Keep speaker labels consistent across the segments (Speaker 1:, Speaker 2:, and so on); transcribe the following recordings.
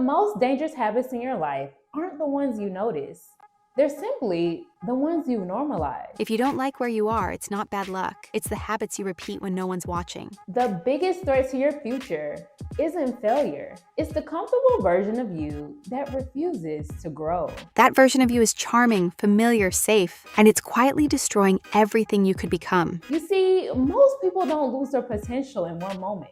Speaker 1: most dangerous habits in your life aren't the ones you notice. They're simply the ones you've normalized.
Speaker 2: If you don't like where you are, it's not bad luck. It's the habits you repeat when no one's watching.
Speaker 1: The biggest threat to your future isn't failure. It's the comfortable version of you that refuses to grow.
Speaker 2: That version of you is charming, familiar, safe, and it's quietly destroying everything you could become.
Speaker 1: You see, most people don't lose their potential in one moment.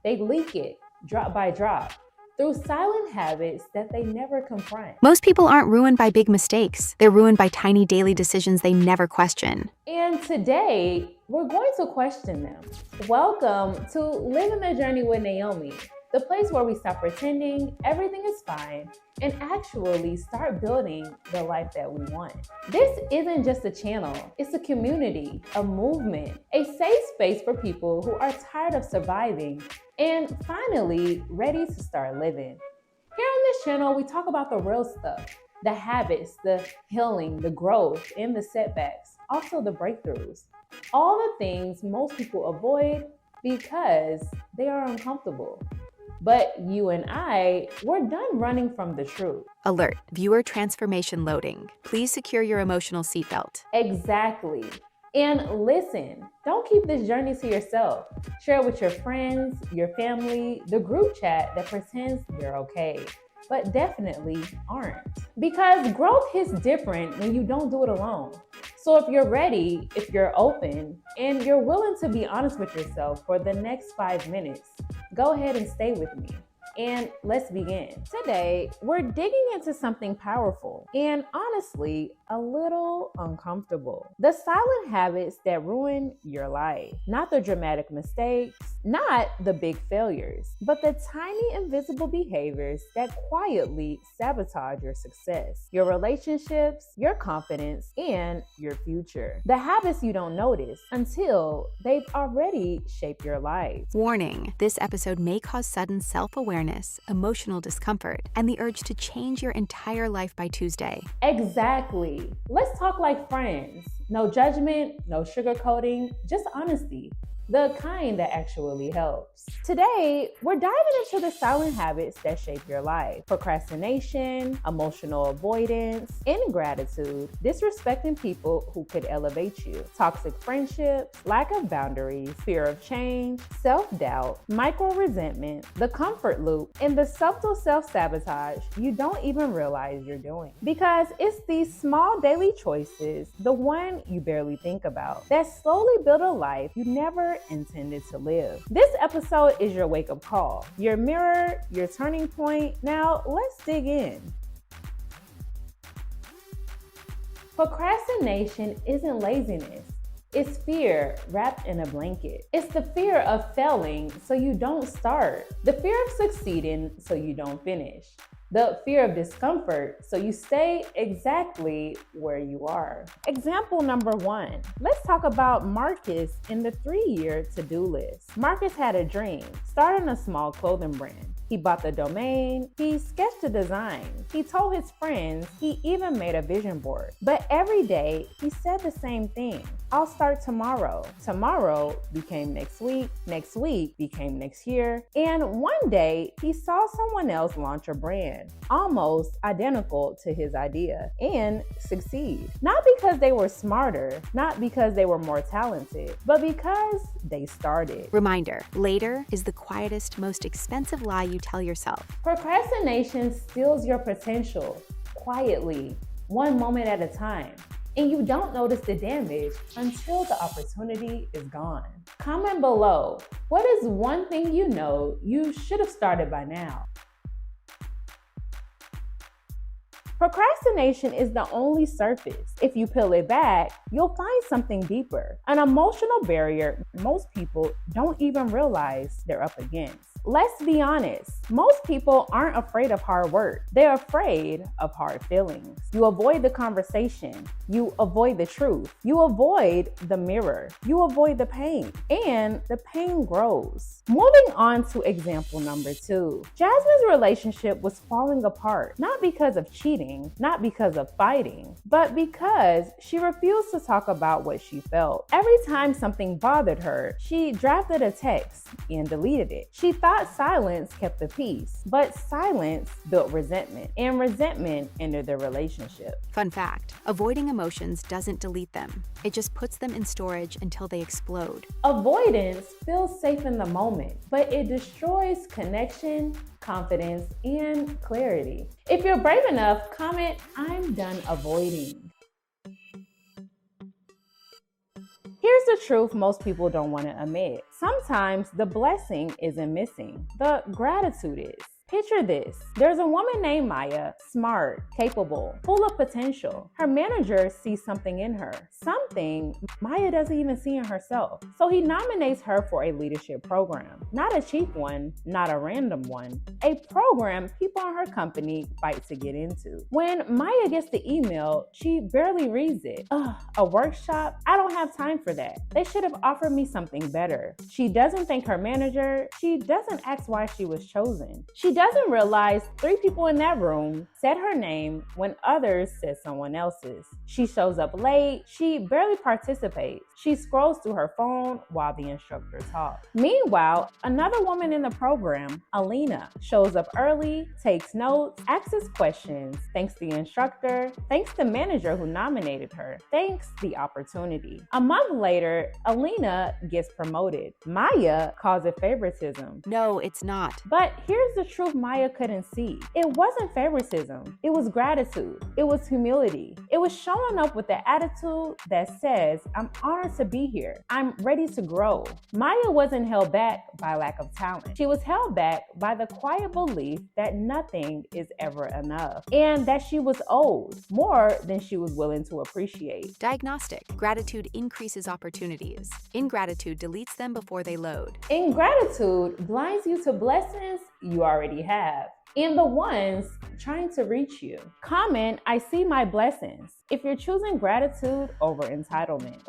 Speaker 1: They leak it, drop by drop, through silent habits that they never confront.
Speaker 2: Most people aren't ruined by big mistakes. They're ruined by tiny daily decisions they never question.
Speaker 1: And today, we're going to question them. Welcome to Living the Journey with Naomi, the place where we stop pretending everything is fine and actually start building the life that we want. This isn't just a channel, it's a community, a movement, a safe space for people who are tired of surviving and finally ready to start living. Here on this channel, we talk about the real stuff, the habits, the healing, the growth, and the setbacks, also the breakthroughs. All the things most people avoid because they are uncomfortable. But you and I, we're done running from the truth.
Speaker 2: Alert, viewer transformation loading. Please secure your emotional seatbelt.
Speaker 1: Exactly. And listen, don't keep this journey to yourself. Share it with your friends, your family, the group chat that pretends they're okay, but definitely aren't. Because growth hits different when you don't do it alone. So if you're ready, if you're open, and you're willing to be honest with yourself for the next 5 minutes, go ahead and stay with me. And let's begin. Today, we're digging into something powerful and honestly, a little uncomfortable. The silent habits that ruin your life. Not the dramatic mistakes, not the big failures, but the tiny invisible behaviors that quietly sabotage your success, your relationships, your confidence, and your future. The habits you don't notice until they've already shaped your life.
Speaker 2: Warning, this episode may cause sudden self-awareness, emotional discomfort, and the urge to change your entire life by Tuesday.
Speaker 1: Exactly. Let's talk like friends. No judgment, no sugarcoating, just honesty. The kind that actually helps. Today, we're diving into the silent habits that shape your life. Procrastination, emotional avoidance, ingratitude, disrespecting people who could elevate you, toxic friendships, lack of boundaries, fear of change, self-doubt, micro-resentment, the comfort loop, and the subtle self-sabotage you don't even realize you're doing. Because it's these small daily choices, the one you barely think about, that slowly build a life you never intended to live. This episode is your wake-up call, your mirror, your turning point. Now, let's dig in. Procrastination isn't laziness. It's fear wrapped in a blanket. It's the fear of failing so you don't start. The fear of succeeding so you don't finish. The fear of discomfort, so you stay exactly where you are. Example number 1. Let's talk about Marcus in the 3-year to-do list. Marcus had a dream, starting a small clothing brand. He bought the domain, he sketched the design, he told his friends, he even made a vision board. But every day, he said the same thing. I'll start tomorrow. Tomorrow became next week became next year, and one day, he saw someone else launch a brand, almost identical to his idea, and succeed. Not because they were smarter, not because they were more talented, but because they started.
Speaker 2: Reminder, later is the quietest, most expensive lie you tell yourself.
Speaker 1: Procrastination steals your potential quietly, one moment at a time. And you don't notice the damage until the opportunity is gone. Comment below, what is one thing you know you should have started by now? Procrastination is the only surface. If you peel it back, you'll find something deeper, an emotional barrier most people don't even realize they're up against. Let's be honest, most people aren't afraid of hard work. They're afraid of hard feelings. You avoid the conversation. You avoid the truth. You avoid the mirror. You avoid the pain. And the pain grows. Moving on to example number 2. Jasmine's relationship was falling apart, not because of cheating, not because of fighting, but because she refused to talk about what she felt. Every time something bothered her, she drafted a text and deleted it. She thought thought silence kept the peace, but silence built resentment, and resentment ended the relationship.
Speaker 2: Fun fact, avoiding emotions doesn't delete them. It just puts them in storage until they explode.
Speaker 1: Avoidance feels safe in the moment, but it destroys connection, confidence, and clarity. If you're brave enough, comment, "I'm done avoiding." Here's the truth most people don't want to admit. Sometimes the blessing isn't missing, the gratitude is. Picture this. There's a woman named Maya, smart, capable, full of potential. Her manager sees something in her, something Maya doesn't even see in herself. So he nominates her for a leadership program. Not a cheap one, not a random one. A program people in her company fight to get into. When Maya gets the email, she barely reads it. A workshop? I don't have time for that. They should have offered me something better. She doesn't thank her manager. She doesn't ask why she was chosen. She doesn't realize 3 people in that room said her name when others said someone else's. She shows up late. She barely participates. She scrolls through her phone while the instructor talks. Meanwhile, another woman in the program, Alina, shows up early, takes notes, asks questions, thanks the instructor, thanks the manager who nominated her, thanks the opportunity. A month later, Alina gets promoted. Maya calls it favoritism.
Speaker 2: No, it's not.
Speaker 1: But here's the truth Maya couldn't see. It wasn't favoritism. It was gratitude. It was humility. It was showing up with the attitude that says, "I'm honored to be here. I'm ready to grow." Maya wasn't held back by lack of talent. She was held back by the quiet belief that nothing is ever enough and that she was owed more than she was willing to appreciate.
Speaker 2: Diagnostic. Gratitude increases opportunities. Ingratitude deletes them before they load.
Speaker 1: Ingratitude blinds you to blessings you already have and the ones trying to reach you. Comment, "I see my blessings," if you're choosing gratitude over entitlement.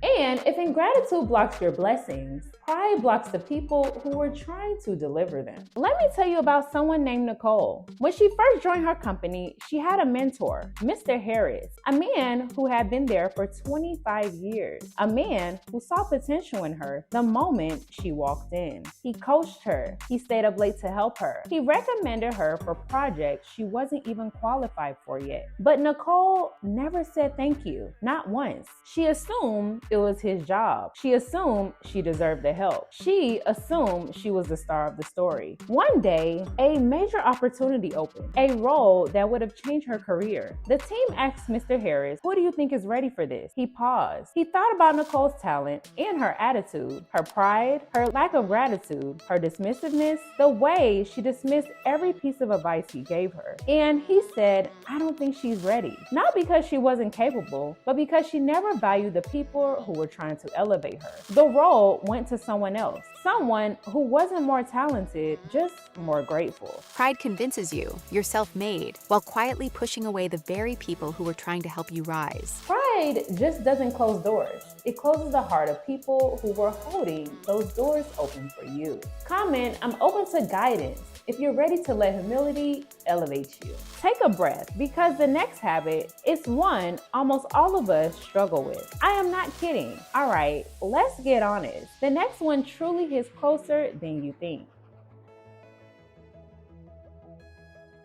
Speaker 1: And if ingratitude blocks your blessings, pride blocks the people who are trying to deliver them. Let me tell you about someone named Nicole. When she first joined her company, she had a mentor, Mr. Harris, a man who had been there for 25 years, a man who saw potential in her the moment she walked in. He coached her. He stayed up late to help her. He recommended her for projects she wasn't even qualified for yet. But Nicole never said thank you, not once. She assumed it was his job. She assumed she deserved the help. She assumed she was the star of the story. One day, a major opportunity opened, a role that would have changed her career. The team asked Mr. Harris, "Who do you think is ready for this?" He paused. He thought about Nicole's talent and her attitude, her pride, her lack of gratitude, her dismissiveness, the way she dismissed every piece of advice he gave her. And he said, "I don't think she's ready." Not because she wasn't capable, but because she never valued the people who were trying to elevate her. The role went to someone else, someone who wasn't more talented, just more grateful.
Speaker 2: Pride convinces you you're self-made while quietly pushing away the very people who were trying to help you rise.
Speaker 1: Pride just doesn't close doors. It closes the heart of people who were holding those doors open for you. Comment, "I'm open to guidance," if you're ready to let humility elevate you. Take a breath, because the next habit is one almost all of us struggle with. I am not kidding. All right, let's get honest. The next one truly hits closer than you think.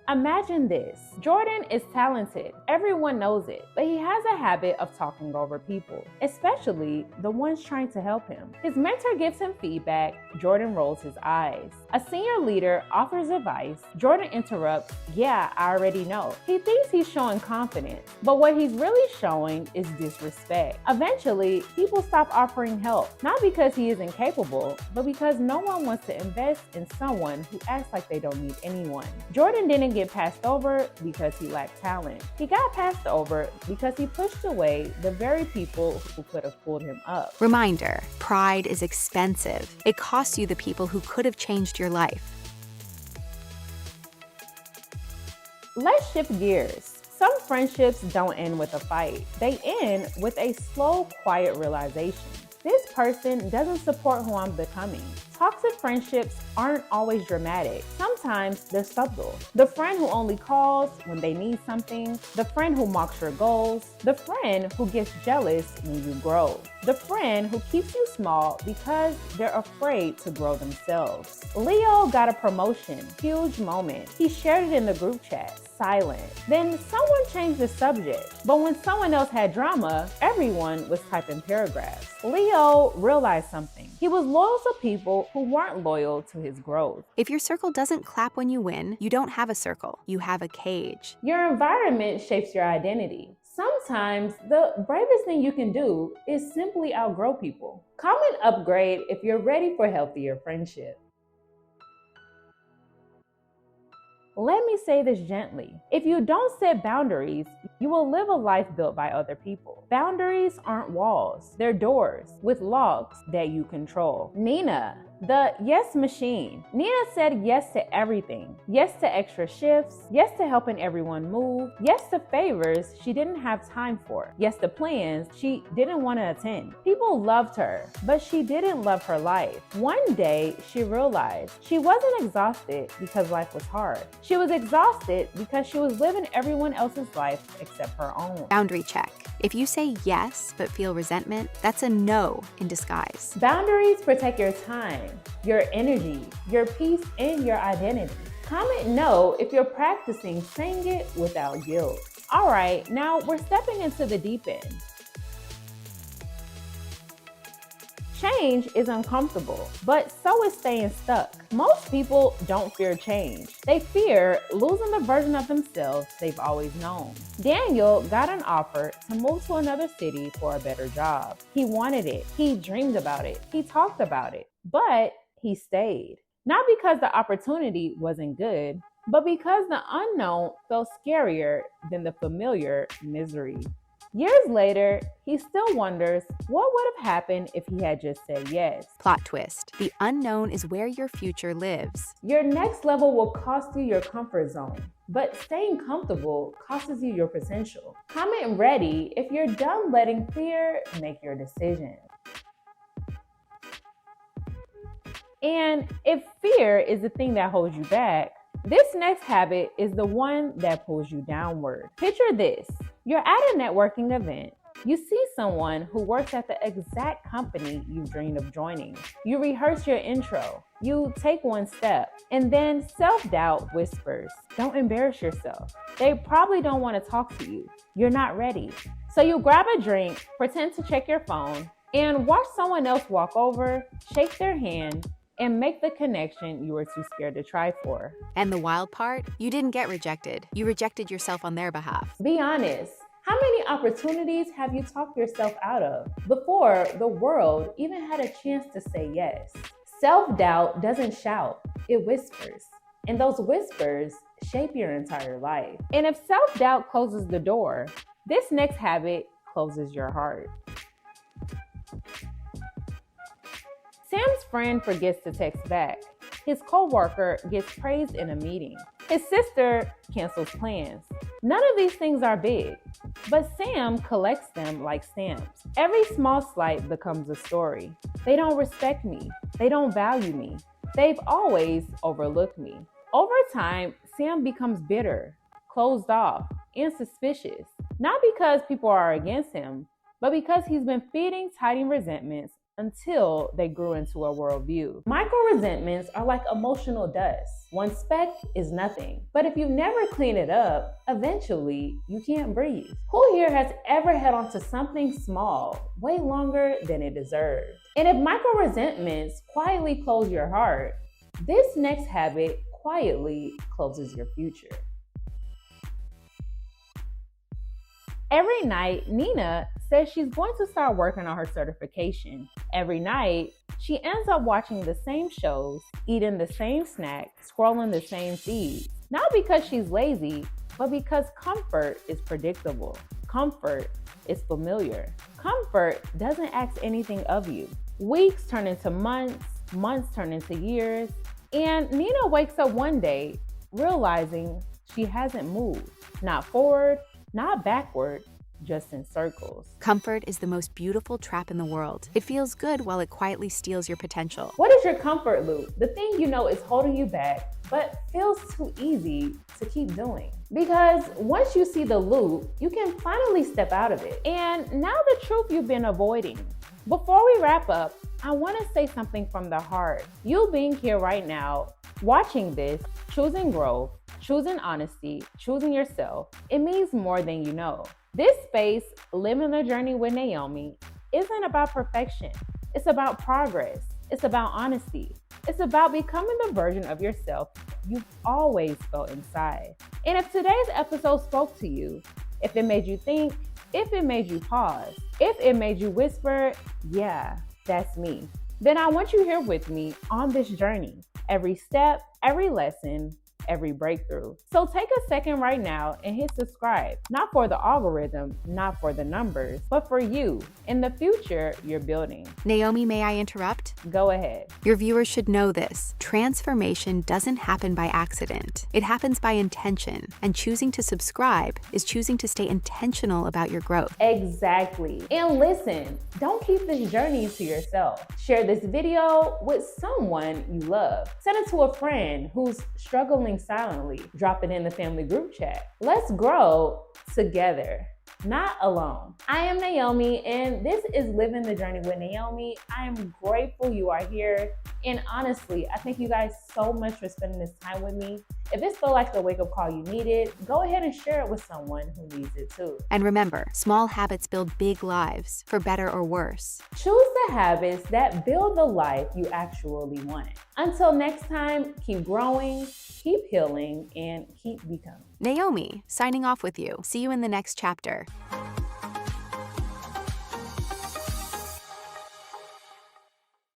Speaker 1: Imagine this. Jordan is talented. Everyone knows it, but he has a habit of talking over people, especially the ones trying to help him. His mentor gives him feedback. Jordan rolls his eyes. A senior leader offers advice. Jordan interrupts. "Yeah, I already know." He thinks he's showing confidence, but what he's really showing is disrespect. Eventually, people stop offering help, not because he isn't capable, but because no one wants to invest in someone who acts like they don't need anyone. Jordan didn't get passed over because he lacked talent. He got passed over because he pushed away the very people who could have pulled him up.
Speaker 2: Reminder, pride is expensive. It costs you the people who could have changed your life.
Speaker 1: Let's shift gears. Some friendships don't end with a fight. They end with a slow, quiet realization. This person doesn't support who I'm becoming. Toxic friendships aren't always dramatic. Sometimes sometimes they're subtle. The friend who only calls when they need something, the friend who mocks your goals, the friend who gets jealous when you grow, the friend who keeps you small because they're afraid to grow themselves. Leo got a promotion, huge moment. He shared it in the group chat, silent. Then someone changed the subject, but when someone else had drama, everyone was typing paragraphs. Leo realized something. He was loyal to people who weren't loyal to his growth.
Speaker 2: If your circle doesn't clap when you win, you don't have a circle, you have a cage.
Speaker 1: Your environment shapes your identity. Sometimes the bravest thing you can do is simply outgrow people. Comment upgrade if you're ready for healthier friendship. Let me say this gently. If you don't set boundaries, you will live a life built by other people. Boundaries aren't walls, they're doors with locks that you control. Nina, the yes machine. Nina said yes to everything. Yes to extra shifts. Yes to helping everyone move. Yes to favors she didn't have time for. Yes to plans she didn't want to attend. People loved her, but she didn't love her life. One day, she realized she wasn't exhausted because life was hard. She was exhausted because she was living everyone else's life except her own.
Speaker 2: Boundary check. If you say yes but feel resentment, that's a no in disguise.
Speaker 1: Boundaries protect your time, your energy, your peace, and your identity. Comment no if you're practicing saying it without guilt. All right, now we're stepping into the deep end. Change is uncomfortable, but so is staying stuck. Most people don't fear change. They fear losing the version of themselves they've always known. Daniel got an offer to move to another city for a better job. He wanted it. He dreamed about it. He talked about it. But he stayed. Not because the opportunity wasn't good, but because the unknown felt scarier than the familiar misery. Years later, he still wonders what would have happened if he had just said yes.
Speaker 2: Plot twist. The unknown is where your future lives.
Speaker 1: Your next level will cost you your comfort zone, but staying comfortable costs you your potential. Comment ready if you're done letting fear make your decision. And if fear is the thing that holds you back, this next habit is the one that pulls you downward. Picture this. You're at a networking event. You see someone who works at the exact company you dreamed of joining. You rehearse your intro. You take one step, and then self-doubt whispers, "Don't embarrass yourself." They probably don't want to talk to you. You're not ready. So you grab a drink, pretend to check your phone, and watch someone else walk over, shake their hand, and make the connection you were too scared to try for.
Speaker 2: And the wild part? You didn't get rejected. You rejected yourself on their behalf.
Speaker 1: Be honest. How many opportunities have you talked yourself out of before the world even had a chance to say yes? Self-doubt doesn't shout, it whispers. And those whispers shape your entire life. And if self-doubt closes the door, this next habit closes your heart. Sam's friend forgets to text back. His coworker gets praised in a meeting. His sister cancels plans. None of these things are big, but Sam collects them like stamps. Every small slight becomes a story. They don't respect me. They don't value me. They've always overlooked me. Over time, Sam becomes bitter, closed off, and suspicious. Not because people are against him, but because he's been feeding tiny resentments until they grew into a worldview. Micro resentments are like emotional dust. One speck is nothing. But if you never clean it up, eventually you can't breathe. Who here has ever held on to something small way longer than it deserved? And if micro resentments quietly close your heart, this next habit quietly closes your future. Every night, Nina says she's going to start working on her certification. Every night, she ends up watching the same shows, eating the same snack, scrolling the same feed. Not because she's lazy, but because comfort is predictable. Comfort is familiar. Comfort doesn't ask anything of you. Weeks turn into months, months turn into years, and Nina wakes up one day realizing she hasn't moved. Not forward, not backward, just in circles.
Speaker 2: Comfort is the most beautiful trap in the world. It feels good while it quietly steals your potential.
Speaker 1: What is your comfort loop? The thing you know is holding you back, but feels too easy to keep doing. Because once you see the loop, you can finally step out of it. And now the truth you've been avoiding. Before we wrap up, I want to say something from the heart. You being here right now, watching this, choosing growth, choosing honesty, choosing yourself, it means more than you know. This space, Living the Journey with Naomi, isn't about perfection. It's about progress. It's about honesty. It's about becoming the version of yourself you've always felt inside. And if today's episode spoke to you, if it made you think, if it made you pause, if it made you whisper, yeah, that's me, then I want you here with me on this journey. Every step, every lesson, every breakthrough. So take a second right now and hit subscribe, not for the algorithm, not for the numbers, but for you in the future you're building.
Speaker 2: Naomi, may I interrupt?
Speaker 1: Go ahead.
Speaker 2: Your viewers should know this. Transformation doesn't happen by accident. It happens by intention. And choosing to subscribe is choosing to stay intentional about your growth.
Speaker 1: Exactly. And listen, don't keep this journey to yourself. Share this video with someone you love. Send it to a friend who's struggling silently. Drop it in the family group chat. Let's grow together, not alone. I am Naomi, and this is Living the Journey with Naomi. I am grateful you are here. And honestly, I thank you guys so much for spending this time with me. If this felt like the wake-up call you needed, go ahead and share it with someone who needs it too.
Speaker 2: And remember, small habits build big lives, for better or worse.
Speaker 1: Choose the habits that build the life you actually want. Until next time, keep growing, keep healing, and keep becoming.
Speaker 2: Naomi, signing off with you. See you in the next chapter.